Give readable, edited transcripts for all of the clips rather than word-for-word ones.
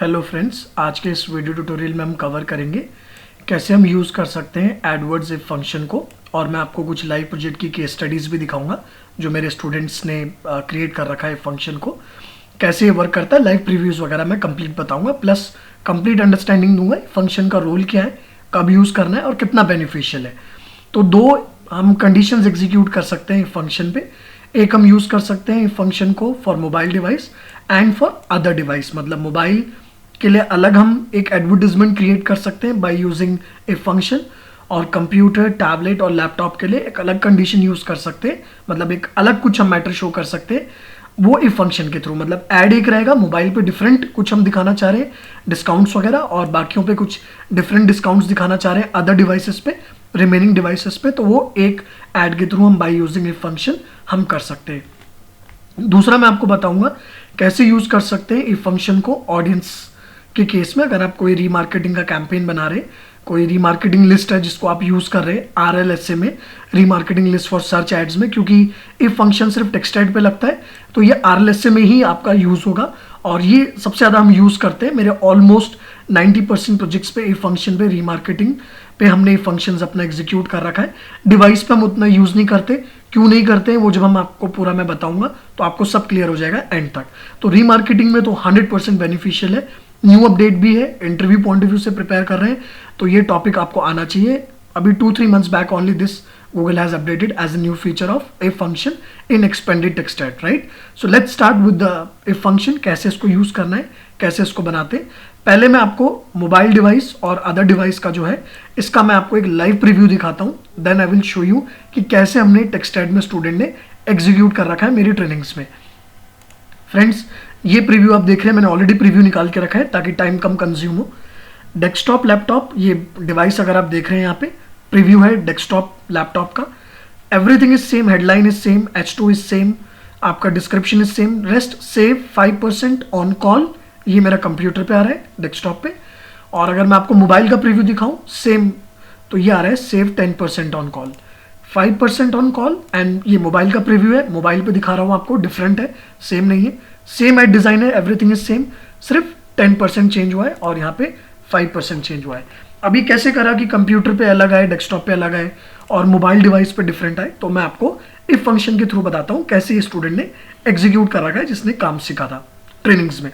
Hello friends, आज के इस वीडियो ट्यूटोरियल में हम कवर करेंगे कैसे हम यूज़ कर सकते हैं एडवर्ड्स इफ फंक्शन को। और मैं आपको कुछ लाइव प्रोजेक्ट की केस स्टडीज़ भी दिखाऊंगा जो मेरे स्टूडेंट्स ने क्रिएट कर रखा है फंक्शन को, कैसे ये वर्क करता है। लाइव प्रीव्यूज़ वगैरह मैं कंप्लीट बताऊंगा, प्लस कंप्लीट अंडरस्टैंडिंग दूंगा फंक्शन का रोल क्या है, कब यूज़ करना है और कितना बेनिफिशियल है। तो दो हम कंडीशंस एग्जीक्यूट कर सकते हैं फंक्शन पे। एक हम यूज़ कर सकते हैं फंक्शन को for mobile device and for other device, मतलब मोबाइल के लिए अलग हम एक एडवर्टीजमेंट क्रिएट कर सकते हैं बाय यूजिंग ए फंक्शन, और कंप्यूटर, टैबलेट और लैपटॉप के लिए एक अलग कंडीशन यूज़ कर सकते हैं, मतलब एक अलग कुछ हम मैटर शो कर सकते हैं वो इफ फंक्शन के थ्रू। मतलब ऐड एक रहेगा मोबाइल पे, डिफरेंट कुछ हम दिखाना चाह रहे हैं डिस्काउंट्स वगैरह, और बाकियों पे कुछ डिफरेंट डिस्काउंट्स दिखाना चाह रहे हैं अदर डिवाइसेस पे, रिमेनिंग डिवाइसेस पे, तो वो एक ऐड के थ्रू हम बाय यूजिंग इफ फंक्शन हम कर सकते हैं। दूसरा मैं आपको बताऊंगा कैसे यूज़ कर सकते हैं इफ फंक्शन को ऑडियंस के केस में। अगर आप कोई रीमार्केटिंग का कैंपेन बना रहे, कोई रीमार्केटिंग लिस्ट है जिसको आप यूज़ कर रहे हैं RLSA में, remarketing list for search ads में, क्योंकि इफ फंक्शन सिर्फ टेक्स्ट एड पे लगता है तो ये RLSA में ही आपका यूज़ होगा। और ये सबसे ज़्यादा हम यूज़ करते हैं, मेरे ऑलमोस्ट 90% प्रोजेक्ट्स पे इफ फंक्शन पे, रीमार्केटिंग पे हमने इफ फंक्शंस अपना एग्जीक्यूट कर रखा है। डिवाइस पे हम उतना यूज़ नहीं करते, क्यों नहीं करते हैं वो जब हम आपको पूरा मैं बताऊंगा तो आपको सब क्लियर हो जाएगा एंड तक। तो रीमार्केटिंग में तो 100% बेनिफिशियल है, न्यू अपडेट भी है, इंटरव्यू पॉइंट ऑफ व्यू से प्रिपेयर कर रहे हैं तो ये टॉपिक आपको आना चाहिए। अभी 2-3 months back only this Google has updated as a new feature of if function in expanded text add, right? So let's start with the if function, कैसे इसको यूज करना है, कैसे इसको बनाते हैं। पहले मैं आपको मोबाइल डिवाइस और अदर डिवाइस का जो है इसका मैं आपको एक लाइव प्रीव्यू दिखाता हूँ, then I will show you कि कैसे हमने टेक्स्ट एड में स्टूडेंट ने एग्जीक्यूट कर रखा है मेरी ट्रेनिंग्स में। फ्रेंड्स, ये प्रीव्यू आप देख रहे हैं, मैंने ऑलरेडी प्रीव्यू निकाल के रखा है ताकि टाइम कम कंज्यूम हो। डेस्कटॉप, लैपटॉप, ये डिवाइस अगर आप देख रहे हैं यहाँ पे प्रीव्यू है डेस्कटॉप लैपटॉप का। Everything is same, headline is same, H2 is same, आपका description is same, rest save 5% on call, ये मेरा कंप्यूटर पे आ रहा है डेस्कटॉप पे। और अगर मैं आपको मोबाइल का प्रीव्यू दिखाऊं सेम, तो ये आ रहा है save 10% on call, 5% on call. And ये मोबाइल का प्रीव्यू है, मोबाइल पे दिखा रहा हूँ आपको, डिफरेंट है, सेम नहीं है, सेम एड डिजाइन है, एवरीथिंग इज सेम, सिर्फ 10% चेंज हुआ है और यहाँ पे 5% चेंज हुआ है। अभी कैसे करा कि कंप्यूटर पे अलग आए, डेस्कटॉप पे अलग आए और मोबाइल डिवाइस पे डिफरेंट आए, तो मैं आपको इफ फंक्शन के थ्रू बताता हूँ कैसे ये स्टूडेंट ने एग्जीक्यूट कर रखा है जिसने काम सीखा था ट्रेनिंग्स में।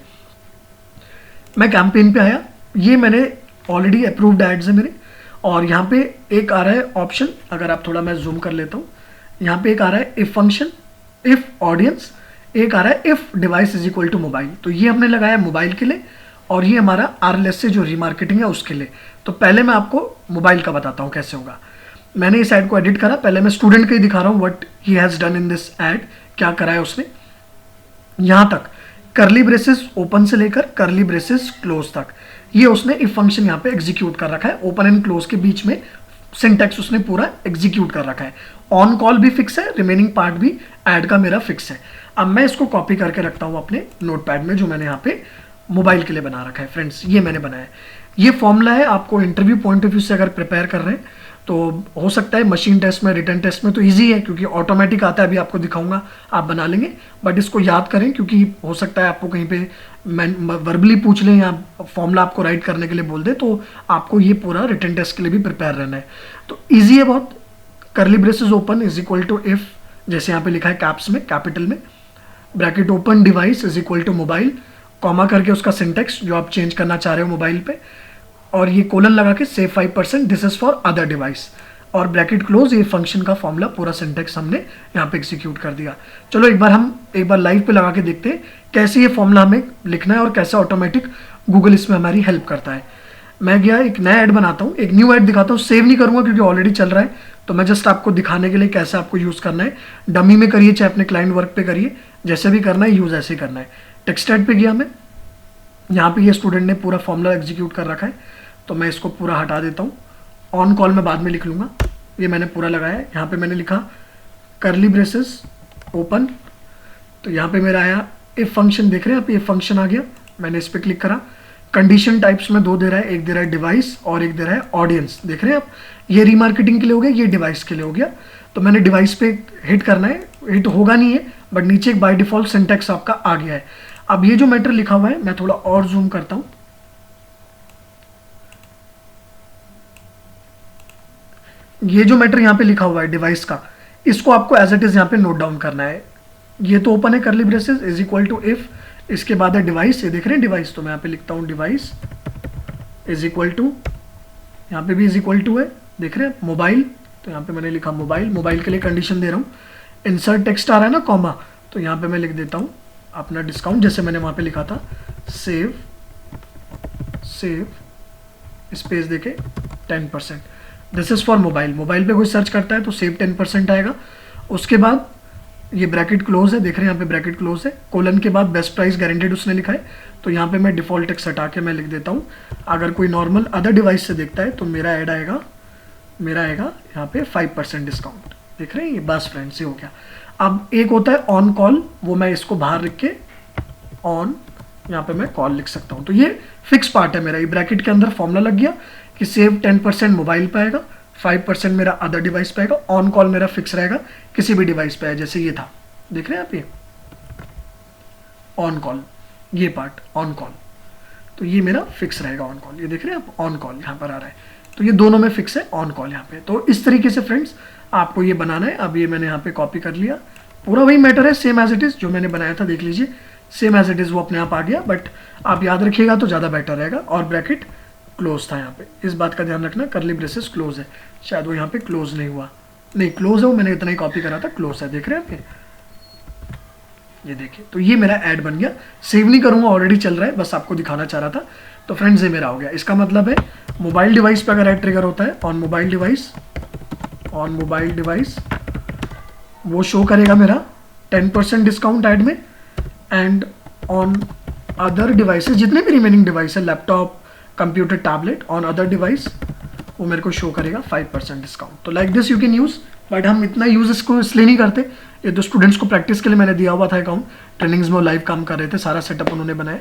मैं कैंपेन पे आया, ये मैंने ऑलरेडी अप्रूव्ड एड्स है मेरे, और यहाँ पे एक आ रहा है ऑप्शन, अगर आप थोड़ा मैं जूम कर लेता हूँ, यहाँ पे एक आ रहा है इफ फंक्शन, इफ ऑडियंस, एक आ रहा है if device is equal to mobile. तो ये हमने लगाया मोबाइल के लिए और ये हमारा RLSA जो रीमार्केटिंग है उसके लिए। तो पहले मैं आपको मोबाइल का बताता हूँ कैसे होगा। मैंने इस ऐड को एडिट करा, पहले मैं स्टूडेंट का ही दिखा रहा हूँ what he has done in this add, क्या करा है उसने। यहाँ तक करली ब्रेसेस ओपन से लेकर करली ब्रेसेस क्लोज तक ये उसने इफ फंक्शन यहाँ पे एग्जीक्यूट कर रखा है। ओपन एंड क्लोज के बीच में सिंटैक्स उसने पूरा एग्जीक्यूट कर रखा है। ऑन कॉल भी फिक्स है, रिमेनिंग पार्ट भी ऐड का मेरा फिक्स है। अब मैं इसको कॉपी करके रखता हूँ अपने नोटपैड में जो मैंने यहाँ पे मोबाइल के लिए बना रखा है। फ्रेंड्स, ये मैंने बनाया है, ये फॉर्मूला है। आपको इंटरव्यू पॉइंट ऑफ व्यू से अगर प्रिपेयर कर रहे हैं तो हो सकता है मशीन टेस्ट में, रिटन टेस्ट में तो इजी है क्योंकि ऑटोमेटिक आता है, अभी आपको दिखाऊंगा आप बना लेंगे। बट इसको याद करें क्योंकि हो सकता है आपको कहीं पे वर्बली पूछ लें या फॉर्मूला आपको राइट करने के लिए बोल दे, तो आपको ये पूरा रिटन टेस्ट के लिए भी प्रिपेयर रहना है। तो ईजी है बहुत। Curly braces open is equal to if, जैसे यहाँ पे लिखा है कैप्स में, कैपिटल में, bracket open, device is equal to mobile, comma करके उसका सिंटेक्स जो आप चेंज करना चाह रहे हो मोबाइल पे, और ये कोलन लगा के save 5%, this is for other device, और ब्रैकेट क्लोज, ये फंक्शन का फॉर्मूला पूरा सिंटेक्स हमने यहाँ पे एग्जीक्यूट कर दिया। चलो एक बार लाइव पे लगा के देखते हैं कैसे ये फॉर्मूला हमें लिखना है और कैसे ऑटोमेटिक गूगल इसमें हमारी हेल्प करता है। मैं गया एक नया ऐड बनाता हूँ, एक न्यू ऐड दिखाता हूँ, सेव नहीं करूँगा क्योंकि ऑलरेडी चल रहा है, तो मैं जस्ट आपको दिखाने के लिए कैसे आपको यूज़ करना है। डमी में करिए चाहे अपने क्लाइंट वर्क पे करिए, जैसे भी करना है यूज़ ऐसे ही करना है। टेक्स्ट ऐड पे गया मैं, यहाँ पे ये स्टूडेंट ने पूरा फॉर्मूला एग्जीक्यूट कर रखा है, तो मैं इसको पूरा हटा देता हूँ। ऑन कॉल में बाद में लिख लूँगा, ये मैंने पूरा लगाया है। यहाँ पे मैंने लिखा करली ब्रेसेस ओपन, तो यहाँ पे मेरा आया इफ फंक्शन, देख रहे हैं आप, ये फंक्शन आ गया, मैंने इस पर क्लिक करा। कंडीशन टाइप्स में 2 दे रहा है, एक दे रहा है डिवाइस और एक दे रहा है ऑडियंस, देख रहे हैं आप, ये रीमार्केटिंग के लिए हो गया, ये डिवाइस के लिए हो गया। तो मैंने डिवाइस पे हिट करना है, हिट होगा नहीं है बट नीचे एक बाय डिफॉल्ट सिंटैक्स आपका आ गया है। अब ये जो मैटर लिखा हुआ है मैं थोड़ा और जूम करता हूँ, ये जो मैटर यहाँ पे लिखा हुआ है डिवाइस का, इसको आपको एज इट इज यहाँ पे नोट डाउन करना है। ये तो ओपन है curly braces is equal to if, इसके बाद है डिवाइस, ये देख रहे हैं डिवाइस, तो मैं यहाँ पे लिखता हूँ डिवाइस इज इक्वल टू, यहाँ पे भी इज इक्वल टू है, देख रहे हैं मोबाइल, तो यहाँ पे मैंने लिखा मोबाइल, मोबाइल के लिए कंडीशन दे रहा हूँ, इंसर्ट टेक्स्ट आ रहा है ना कॉमा, तो यहाँ पे मैं लिख देता हूँ अपना डिस्काउंट, जैसे मैंने वहाँ पे लिखा था, सेव स्पेस देके 10%, this is for mobile. Mobile पे कोई सर्च करता है तो सेव 10% आएगा। उसके बाद ये ब्रैकेट क्लोज है, देख रहे हैं यहाँ पे ब्रैकेट क्लोज है, कोलन के बाद बेस्ट प्राइस गारंटेड उसने लिखा है, तो यहाँ पे मैं डिफॉल्ट टेक्स्ट हटा के मैं लिख देता हूँ, अगर कोई नॉर्मल अदर डिवाइस से देखता है तो मेरा ऐड आएगा, मेरा आएगा यहाँ पे 5% डिस्काउंट, देख रहे हैं ये, बस फ्रेंड्स ये हो गया। अब एक होता है ऑन कॉल, वो मैं इसको बाहर लिख के ऑन, यहाँ पे मैं कॉल लिख सकता हूँ, तो ये फिक्स पार्ट है मेरा, ये ब्रैकेट के अंदर फॉर्मूला लग गया कि सेव 10% मोबाइल पे आएगा, 5% मेरा अदर डिवाइस पे आएगा, ऑन कॉल मेरा फिक्स रहेगा किसी भी डिवाइस पे है, जैसे ये था, देख रहे हैं आप ये ऑन कॉल, ये पार्ट ऑन कॉल, तो ये मेरा फिक्स रहेगा ऑन कॉल, ये देख रहे हैं आप ऑन कॉल यहाँ पर आ रहा है, तो ये दोनों में फिक्स है ऑन कॉल यहाँ पे। तो इस तरीके से फ्रेंड्स आपको ये बनाना है। अब ये मैंने यहाँ पे कॉपी कर लिया, पूरा वही मैटर है, सेम एज इट इज जो मैंने बनाया था, देख लीजिए सेम एज इट इज वो अपने आप आ गया, बट आप याद रखिएगा तो ज़्यादा बेटर रहेगा। और ब्रैकेट क्लोज था यहाँ पे, इस बात का ध्यान रखना, करली ब्रेसेस क्लोज है, शायद वो यहाँ पे क्लोज नहीं हुआ, नहीं क्लोज है वो, मैंने इतना ही कॉपी करा था, क्लोज है, देख रहे हैं आप ये देखिए। तो ये मेरा ऐड बन गया, सेव नहीं करूंगा ऑलरेडी चल रहा है, बस आपको दिखाना चाह रहा था। तो फ्रेंड्स ये मेरा हो गया, इसका मतलब है मोबाइल डिवाइस पे अगर ऐड ट्रिगर होता है ऑन मोबाइल डिवाइस वो शो करेगा मेरा 10% डिस्काउंट ऐड में, एंड ऑन अदर डिवाइसेस जितने भी रिमेनिंग डिवाइस है, laptop computer tablet, on other device वो मेरे को शो करेगा 5% डिस्काउंट। तो like this you can use, but हम इतना यूज इसको इसलिए नहीं करते, ये तो स्टूडेंट्स को प्रैक्टिस के लिए मैंने दिया हुआ था अकाउंट, ट्रेनिंग्स में वो लाइव काम कर रहे थे, सारा सेटअप उन्होंने बनाया,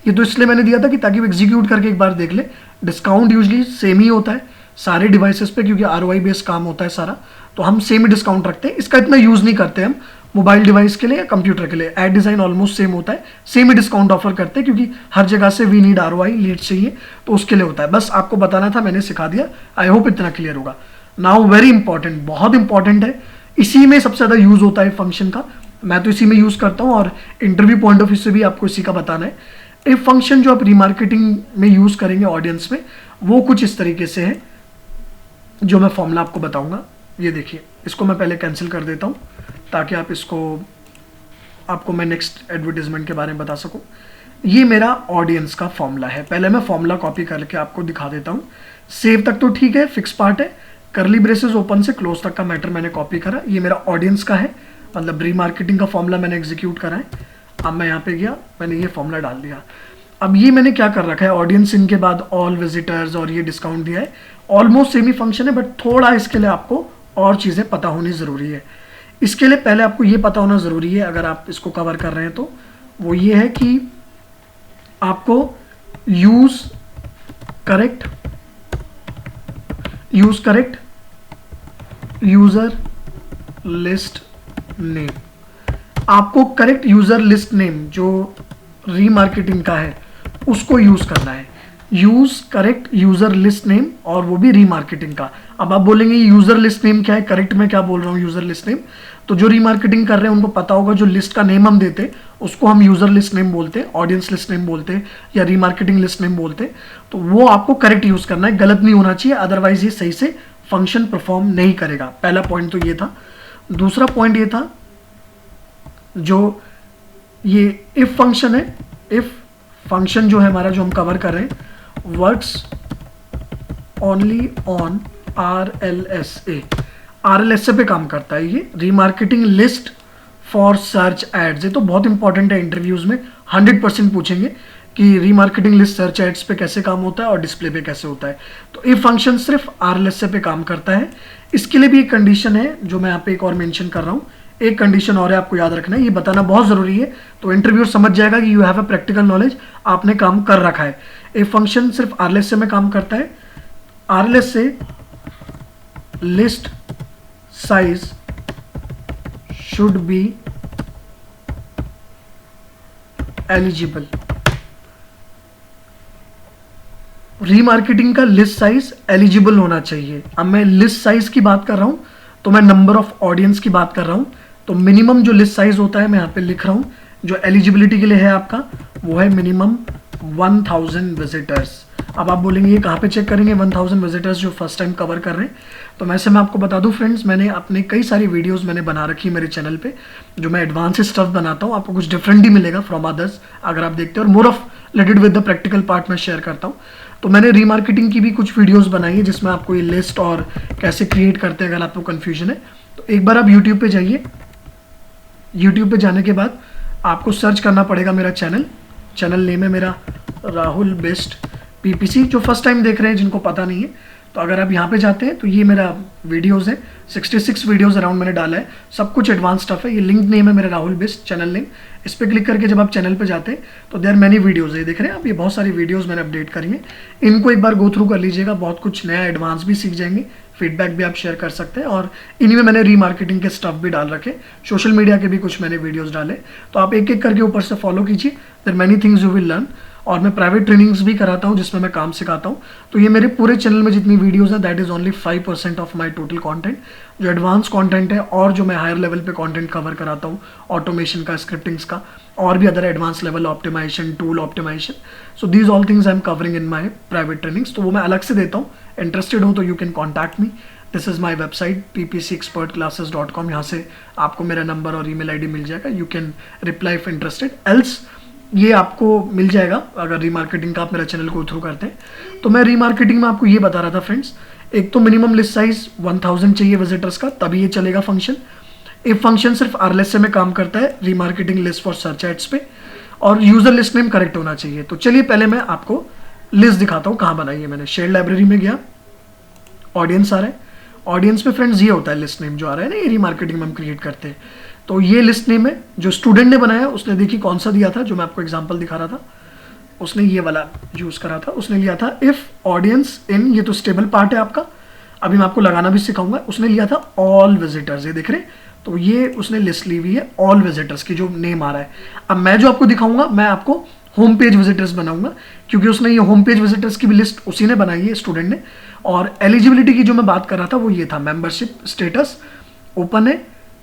ये तो इसलिए मैंने दिया था कि ताकि वो एग्जीक्यूट करके एक बार देख ले। डिस्काउंट यूजली सेम ही होता है सारे डिवाइसेस पे, क्योंकि ROI बेस्ड काम होता है सारा, तो हम सेम ही डिस्काउंट रखते हैं, इसका इतना यूज नहीं करते हम मोबाइल डिवाइस के लिए या कंप्यूटर के लिए। एड डिजाइन ऑलमोस्ट सेम होता है, सेम ही डिस्काउंट ऑफर करते हैं, क्योंकि हर जगह से वी नीड ROI लीड चाहिए, तो उसके लिए होता है। बस आपको बताना था, मैंने सिखा दिया, आई होप इतना क्लियर होगा। नाउ वेरी इंपॉर्टेंट, बहुत इंपॉर्टेंट है, इसी में सबसे ज्यादा यूज होता है फंक्शन का, मैं तो इसी में यूज करता हूँ, और इंटरव्यू पॉइंट ऑफ व्यू से भी आपको इसी का बताना है। इफ फंक्शन जो आप रिमार्केटिंग में यूज करेंगे ऑडियंस में, वो कुछ इस तरीके से है, जो मैं फॉर्मूला आपको बताऊंगा। ये देखिए, इसको मैं पहले कैंसिल कर देता हूँ ताकि आप इसको, आपको मैं नेक्स्ट एडवर्टीजमेंट के बारे में बता सकूं। ये मेरा ऑडियंस का फॉर्मूला है, पहले मैं फॉर्मूला कॉपी करके आपको दिखा देता हूँ। सेव तक तो ठीक है, फिक्स पार्ट है, करली ब्रेसेस ओपन से क्लोज तक का मैटर मैंने कॉपी करा, ये मेरा ऑडियंस का है, मतलब रीमार्केटिंग का फॉर्मूला मैंने एग्जीक्यूट करा है। अब मैं यहाँ पे गया, मैंने ये फॉर्मूला डाल दिया। अब ये मैंने क्या कर रखा है, ऑडियंस इन के बाद ऑल विजिटर्स और ये डिस्काउंट दिया है, ऑलमोस्ट सेम ही फंक्शन है, बट थोड़ा इसके लिए आपको और चीज़ें पता होनी ज़रूरी है। इसके लिए पहले आपको ये पता होना ज़रूरी है, अगर आप इसको कवर कर रहे हैं तो, वो ये है कि आपको use correct user list name, आपको करेक्ट यूज़र लिस्ट नेम जो रीमार्केटिंग का है उसको यूज़ करना है। Use correct user list name, और वो भी रीमार्केटिंग का। अब आप बोलेंगे यूजर लिस्ट नेम क्या है, करेक्ट मैं क्या बोल रहा हूँ यूजर लिस्ट नेम, तो जो रीमार्केटिंग कर रहे हैं उनको पता होगा, जो लिस्ट का नेम हम देते हैं उसको हम यूजर लिस्ट नेम बोलते हैं, ऑडियंस लिस्ट नेम बोलते हैं, या रीमार्केटिंग लिस्ट नेम बोलते हैं। तो वो आपको करेक्ट यूज करना है, गलत नहीं होना चाहिए, अदरवाइज ये सही से फंक्शन परफॉर्म नहीं करेगा। पहला पॉइंट तो ये था। दूसरा पॉइंट ये था, जो ये इफ फंक्शन है, इफ फंक्शन जो है हमारा, जो हम कवर कर रहे हैं, वर्क्स ओनली ऑन RLSA पे काम करता है। ये remarketing list for search ads, ये तो बहुत इंपॉर्टेंट है, इंटरव्यूज में 100% पूछेंगे कि रीमार्केटिंग लिस्ट सर्च एड्स पे कैसे काम होता है और डिस्प्ले पे कैसे होता है। तो ये फंक्शन सिर्फ RLSA पे काम करता है। इसके लिए भी एक कंडीशन है जो मैं यहाँ पे एक और मेंशन कर रहा हूँ, एक कंडीशन और है, आपको याद रखना है, ये बताना बहुत जरूरी है, तो इंटरव्यूअर समझ जाएगा कि you have a practical knowledge, आपने काम कर रखा है। ये फंक्शन सिर्फ RLSA में काम करता है। RLSA list size should be eligible, remarketing का लिस्ट साइज एलिजिबल होना चाहिए। अब मैं लिस्ट साइज की बात कर रहा हूँ तो मैं नंबर ऑफ ऑडियंस की बात कर रहा हूँ। तो मिनिमम जो लिस्ट साइज होता है मैं यहाँ पे लिख रहा हूँ, जो एलिजिबिलिटी के लिए है आपका, वो है मिनिमम 1000 विजिटर्स। अब आप बोलेंगे ये कहाँ पे चेक करेंगे 1000 विजिटर्स जो फर्स्ट टाइम कवर कर रहे हैं? तो मैं आपको बता दूं फ्रेंड्स, मैंने अपने कई सारी वीडियोस मैंने बना रखी है मेरे चैनल पे, जो मैं एडवांस स्टफ बनाता हूँ। आपको कुछ डिफरेंट ही मिलेगा फ्रॉम अदर्स अगर आप देखते हो, और more of related with the practical part मैं शेयर करता हूँ। तो मैंने रीमार्केटिंग की भी कुछ वीडियोस बनाई है जिसमें आपको ये लिस्ट और कैसे क्रिएट करते हैं अगर आपको कन्फ्यूजन है। तो एक बार आप यूट्यूब पे जाइए, यूट्यूब पे जाने के बाद आपको सर्च करना पड़ेगा मेरा चैनल नेम है मेरा राहुल बेस्ट पीपीसी। जो फर्स्ट टाइम देख रहे हैं जिनको पता नहीं है, तो अगर आप यहाँ पे जाते हैं तो ये मेरा वीडियोस है, 66 वीडियोस अराउंड मैंने डाला है, सब कुछ एडवांस स्टफ है। ये लिंक नेम है मेरा राहुल बेस्ट चैनल नेम। इस पर क्लिक करके जब आप चैनल पे जाते हैं तो देयर मैनी वीडियोस है, देख रहे हैं आप, ये बहुत सारी वीडियोस मैंने अपडेट करी हैं। इनको एक बार गो थ्रू कर लीजिएगा, बहुत कुछ नया एडवांस भी सीख जाएंगे, फीडबैक भी आप शेयर कर सकते हैं। और इन्हीं में मैंने रीमार्केटिंग के स्टफ भी डाल रखे, सोशल मीडिया के भी कुछ मैंने वीडियोस डाले। तो आप एक एक करके ऊपर से फॉलो कीजिए, there many things you will learn. और मैं प्राइवेट ट्रेनिंग्स भी कराता हूँ जिसमें मैं काम सिखाता हूँ। तो ये मेरे पूरे चैनल में जितनी वीडियोस है that is only 5% of my total content. जो एडवांस कंटेंट है और जो मैं हायर लेवल पे कंटेंट कवर कराता हूँ, ऑटोमेशन का, स्क्रिप्टिंग्स का, और भी other advance level optimization, tool optimization, so these all things I am covering in my private trainings. तो वो मैं अलग से देता हूँ। इंटरेस्टेड हो तो you can contact me. This is my website ppcexpertclasses.com। यहाँ से आपको मेरा नंबर और ईमेल आईडी मिल जाएगा, you can reply if interested. Else ये आपको मिल जाएगा अगर रीमार्केटिंग का आप मेरा चैनल को थ्रू करते हैं। तो मैं रीमार्केटिंग में आपको ये बता रहा था फ्रेंड्स, एक तो मिनिमम लिस्ट साइज 1000 चाहिए विजिटर्स का, तभी ये चलेगा फंक्शन। ये फंक्शन सिर्फ RLS से में काम करता है, remarketing list for search ads पे, और यूजर लिस्ट नेम करेक्ट होना चाहिए। तो चलिए पहले मैं आपको लिस्ट दिखाता हूँ कहाँ बनाई है मैंने। शेयर लाइब्रेरी में गया, ऑडियंस आ रहा है, ऑडियंस में फ्रेंड्स ये होता है लिस्ट नेम जो आ रहा है ना, ये रीमार्केटिंग में हम क्रिएट करते हैं। तो ये लिस्ट नेम है जो स्टूडेंट ने बनाया, उसने देखिए कौन सा दिया था, जो मैं आपको एग्जांपल दिखा रहा था, उसने ये वाला यूज करा था। उसने लिया था इफ ऑडियंस इन, ये तो स्टेबल पार्ट है आपका, अभी मैं आपको लगाना भी सिखाऊंगा। उसने लिया था ऑल विजिटर्स, ये देख रहे हैं, तो ये उसने लिस्ट ली हुई है ऑल विजिटर्स की जो नेम आ रहा है। अब मैं जो आपको दिखाऊंगा, मैं आपको होम पेज विजिटर्स बनाऊंगा, क्योंकि उसने ये होम पेज विजिटर्स की भी लिस्ट उसी ने बनाई है, स्टूडेंट ने। और एलिजिबिलिटी की जो मैं बात कर रहा था वो ये था, मेंबरशिप स्टेटस ओपन है,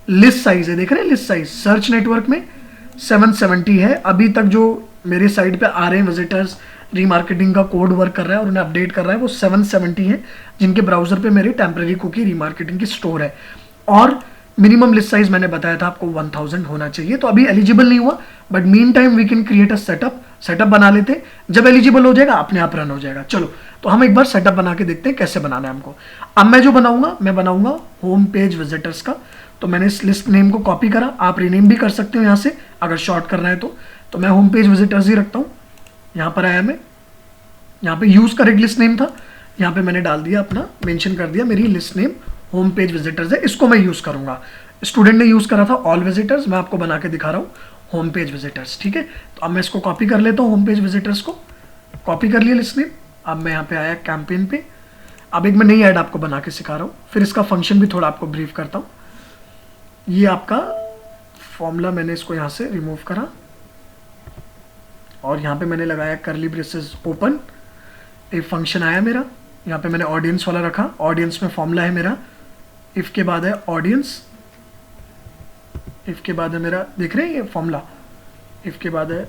लिस्ट साइज है, देख रहे हैं लिस्ट साइज सर्च नेटवर्क में 770 है। अभी तक जो मेरे साइट पे आ रहे हैं विजिटर्स, रीमार्केटिंग का कोड वर्क कर रहा है और उन्हें अपडेट कर रहा है, वो 770 है, जिनके ब्राउजर पे मेरी टेम्पररी कुकी रीमार्केटिंग की स्टोर है। और मिनिमम लिस्ट साइज मैंने बताया था आपको 1000 होना चाहिए। तो अभी एलिजिबल नहीं हुआ, but mean time we can create a setup बना लेते, जब एलिजिबल हो जाएगा अपने आप रन हो जाएगा। चलो तो हम एक बार सेटअप बना के देखते हैं कैसे बनाना है हमको। अब मैं जो बनाऊंगा, मैं बनाऊंगा होम पेज विजिटर्स का। तो मैंने इस लिस्ट नेम को कॉपी करा, आप रीनेम भी कर सकते हो यहाँ से अगर शॉर्ट करना है तो मैं होम पेज विजिटर्स ही रखता हूँ। यहाँ पर आया मैं, यहाँ पे यूज करेक्ट लिस्ट नेम था, यहाँ पे मैंने डाल दिया अपना, मेंशन कर दिया मेरी list name home page visitors है, इसको मैं यूज करूंगा। स्टूडेंट ने यूज करा था ऑल विजिटर्स, मैं आपको बना के दिखा रहा हूँ होम पेज विजिटर्स, ठीक है। तो अब मैं इसको कॉपी कर लेता हूँ, होम पेज विजिटर्स को कॉपी कर लिया लिस्ट नेम। अब मैं यहाँ पे आया कैंपेन पे, अब एक मैं नई ऐड आपको बना के सिखा रहा हूँ, फिर इसका फंक्शन भी थोड़ा आपको ब्रीफ करता हूँ। ये आपका फॉर्मूला मैंने इसको यहाँ से रिमूव करा और यहाँ पे मैंने लगाया करली ब्रेसेस ओपन, एक फंक्शन आया मेरा, यहाँ पे मैंने ऑडियंस वाला रखा, ऑडियंस में फॉर्मूला है मेरा, इफ के बाद है ऑडियंस, इफ के बाद है मेरा, देख रहे हैं ये फॉर्मूला, इफ के बाद है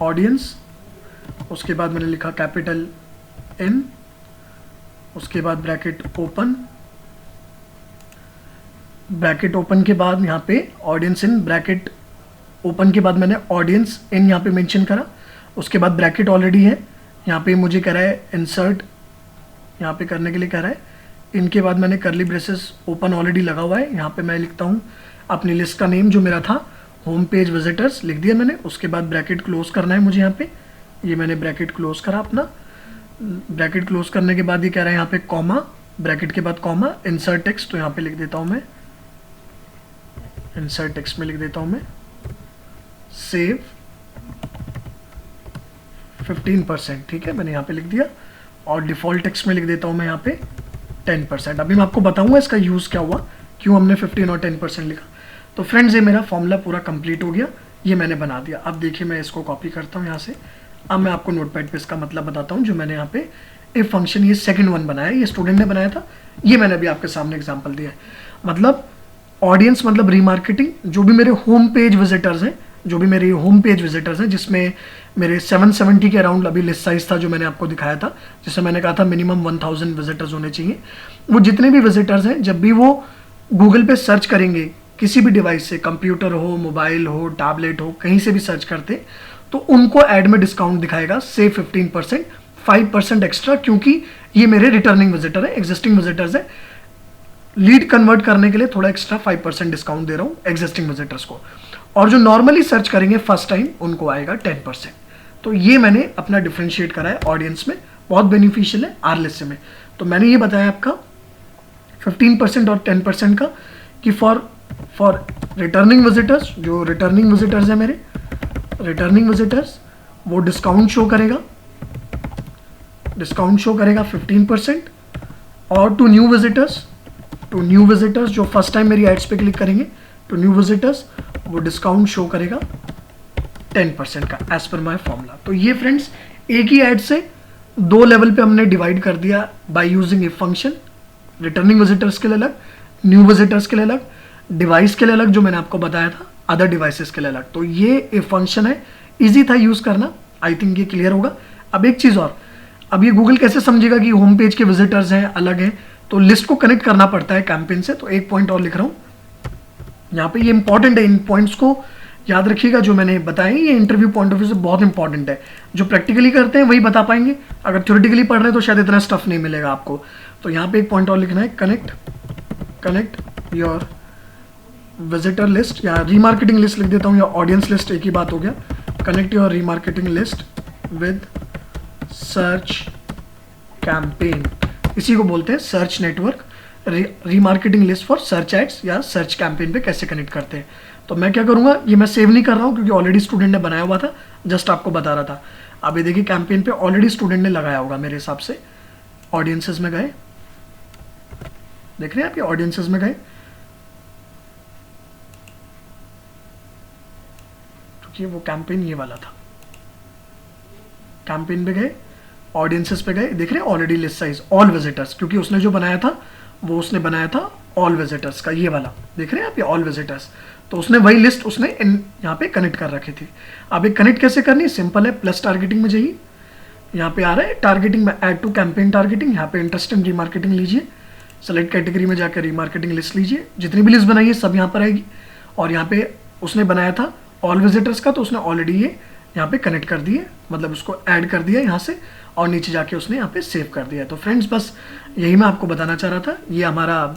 ऑडियंस, उसके बाद मैंने लिखा कैपिटल N, उसके बाद ब्रैकेट ओपन, ब्रैकेट ओपन के बाद यहाँ पे ऑडियंस इन, ब्रैकेट ओपन के बाद मैंने ऑडियंस इन यहाँ पे मेंशन करा, उसके बाद ब्रैकेट ऑलरेडी है, यहाँ पे मुझे कह रहा है इंसर्ट, यहाँ पे करने के लिए कह रहा है, इनके बाद मैंने करली ब्रेसेस ओपन ऑलरेडी लगा हुआ है, यहाँ पे मैं लिखता हूँ अपनी लिस्ट का नेम जो मेरा था होम पेज विजिटर्स लिख दिया मैंने, उसके बाद ब्रैकेट क्लोज करना है मुझे यहाँ पे, ये मैंने ब्रैकेट क्लोज करा अपना, ब्रैकेट क्लोज करने के बाद ये कह रहा है यहाँ पे कॉमा, ब्रैकेट के बाद कॉमा, इंसर्ट टेक्स्ट, तो यहाँ पे लिख देता हूँ मैं, इंसर्ट टेक्स्ट में लिख देता हूँ मैं सेव 15%, ठीक है, मैंने यहाँ पे लिख दिया, और डिफॉल्ट टेक्स्ट में लिख देता हूँ मैं यहाँ पे 10%। अभी मैं आपको बताऊंगा इसका यूज क्या हुआ, क्यों हमने 15 और 10% लिखा। तो फ्रेंड्स ये मेरा फॉर्मूला पूरा कंप्लीट हो गया, ये मैंने बना दिया। अब देखिए मैं इसको कॉपी करता हूँ यहाँ से, अब मैं आपको नोटपैड पे इसका मतलब बताता हूँ। जो मैंने यहाँ पे इफ फंक्शन ये सेकंड वन बनाया, ये स्टूडेंट ने बनाया था, ये मैंने अभी आपके सामने एग्जांपल दिया है। मतलब ऑडियंस मतलब रीमार्केटिंग, जो भी मेरे होम पेज विजिटर्स हैं, जो भी मेरे होम पेज विजिटर्स हैं, जिसमें मेरे 770 के अराउंड अभी लिस्ट साइज था जो मैंने आपको दिखाया था, जिसमें मैंने कहा था मिनिमम 1000 विजिटर्स होने चाहिए। वो जितने भी विजिटर्स हैं, जब भी वो गूगल पे सर्च करेंगे किसी भी डिवाइस से, कंप्यूटर हो, मोबाइल हो, टैबलेट हो, कहीं से भी सर्च करते, तो उनको ऐड में डिस्काउंट दिखाएगा से 15%, 5% एक्स्ट्रा, क्योंकि ये मेरे रिटर्निंग विजिटर है, एग्जिस्टिंग विजिटर्स है। लीड कन्वर्ट करने के लिए थोड़ा एक्स्ट्रा 5% डिस्काउंट दे रहा हूँ एग्जिस्टिंग विजिटर्स को, और जो नॉर्मली सर्च करेंगे फर्स्ट टाइम उनको आएगा 10%। तो ये मैंने अपना डिफ्रेंशिएट करा है ऑडियंस में, बहुत बेनिफिशियल है आरएलएसए में। तो मैंने ये बताया आपका 15% और 10% का कि फॉर रिटर्निंग विजिटर्स, जो रिटर्निंग विजिटर्स है मेरे रिटर्निंग विजिटर्स, वो डिस्काउंट शो करेगा 15%। और टू न्यू विजिटर्स जो फर्स्ट टाइम मेरी एड्स पे क्लिक करेंगे, टू न्यू विजिटर्स वो डिस्काउंट शो करेगा 10% का एज पर माय फॉर्मूला। तो ये फ्रेंड्स एक ही एड से दो लेवल पे हमने डिवाइड कर दिया by using if function. Returning visitors के लिए अलग, न्यू विजिटर्स के लिए अलग, डिवाइस के लिए अलग जो मैंने आपको बताया था, अदर डिवाइसेस के लिए अलग। तो ये इफ फंक्शन है, इजी था यूज करना, आई थिंक ये क्लियर होगा। अब एक चीज और, अब ये गूगल कैसे समझेगा कि होम पेज के विजिटर्स हैं अलग हैं, तो लिस्ट को कनेक्ट करना पड़ता है कैंपेन से। तो एक पॉइंट और लिख रहा हूं यहाँ पे, ये इंपॉर्टेंट है, इन पॉइंट्स को याद रखिएगा जो मैंने बताया, ये इंटरव्यू पॉइंट ऑफ व्यू से बहुत इंपॉर्टेंट है। जो प्रैक्टिकली करते हैं वही बता पाएंगे, अगर थ्योरेटिकली पढ़ रहे हैं तो शायद इतना स्टफ नहीं मिलेगा आपको। तो यहाँ पे एक पॉइंट और लिखना है, कनेक्ट योर विजिटर लिस्ट, या रीमार्केटिंग लिस्ट लिख देता हूँ, या ऑडियंस लिस्ट, एक ही बात हो गया। Connect your remarketing list with search campaign, इसी को बोलते हैं search network. Remarketing list for search ads या सर्च कैंपेन पे कैसे कनेक्ट करते हैं। तो मैं क्या करूंगा, ये मैं सेव नहीं कर रहा हूँ क्योंकि ऑलरेडी स्टूडेंट ने बनाया हुआ था, जस्ट आपको बता रहा था। अब ये देखिए कैंपेन पे ऑलरेडी स्टूडेंट ने लगाया होगा मेरे हिसाब से। ऑडियंसेस में गए, देख रहे हैं आप, ये ऑडियंसेस में गए, क्योंकि वो कैंपेन ये वाला था। कैंपेन पे गए, ऑडियंसेस पे गए, देख रहे हैं already list size all visitors, क्योंकि उसने जो बनाया था वो उसने बनाया था ऑल विजिटर्स का, ये वाला देख रहे हैं आप, ये ऑल विजिटर्स। तो उसने वही लिस्ट उसने यहाँ पे कनेक्ट कर रखी थी। अब एक कनेक्ट कैसे करनी है, सिंपल है, प्लस टारगेटिंग में जाइए, यहाँ पे आ रहा है टारगेटिंग में, ऐड टू कैंपेन टारगेटिंग, यहाँ पे इंटरेस्ट इन रीमार्केटिंग लीजिए, सेलेक्ट कैटेगरी में जाकर रीमार्केटिंग लिस्ट लीजिए, जितनी भी लिस्ट बनाई है सब यहाँ पर आएगी। और यहाँ पे उसने बनाया था ऑल विजिटर्स का, तो उसने ऑलरेडी ये यहाँ पे कनेक्ट कर दिए, मतलब उसको ऐड कर दिया यहाँ से, और नीचे जाके उसने यहाँ पे सेव कर दिया। तो फ्रेंड्स बस यही मैं आपको बताना चाह रहा था, ये हमारा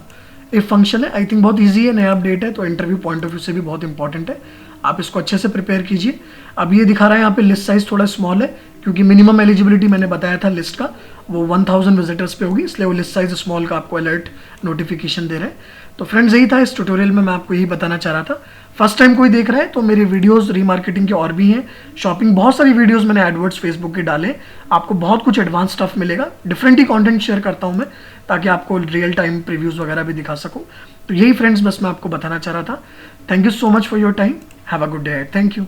इफ फंक्शन है। आई थिंक बहुत इजी है, नया अपडेट है, तो इंटरव्यू पॉइंट ऑफ व्यू से भी बहुत इंपॉर्टेंट है। आप इसको अच्छे से प्रिपेयर कीजिए। अब ये दिखा रहा है यहाँ पे लिस्ट साइज थोड़ा स्मॉल है, क्योंकि मिनिमम एलिजिबिलिटी मैंने बताया था लिस्ट का वो 1000 विजिटर्स पे होगी, इसलिए वो लिस्ट साइज स्मॉल का आपको अलर्ट नोटिफिकेशन दे रहे हैं। तो फ्रेंड्स यही था इस ट्यूटोरियल में, मैं आपको यही बताना चाह रहा था। फर्स्ट टाइम कोई देख रहा है तो मेरे वीडियोस रीमार्केटिंग के और भी हैं, शॉपिंग, बहुत सारी वीडियोस मैंने एडवर्ड्स फेसबुक के डाले, आपको बहुत कुछ एडवांस स्टफ मिलेगा। डिफरेंट ही कंटेंट शेयर करता हूं मैं, ताकि आपको रियल टाइम प्रीव्यूज वगैरह भी दिखा सकूं। तो यही फ्रेंड्स बस मैं आपको बताना चाह रहा था। Thank you so much for your time, have a good day, thank you.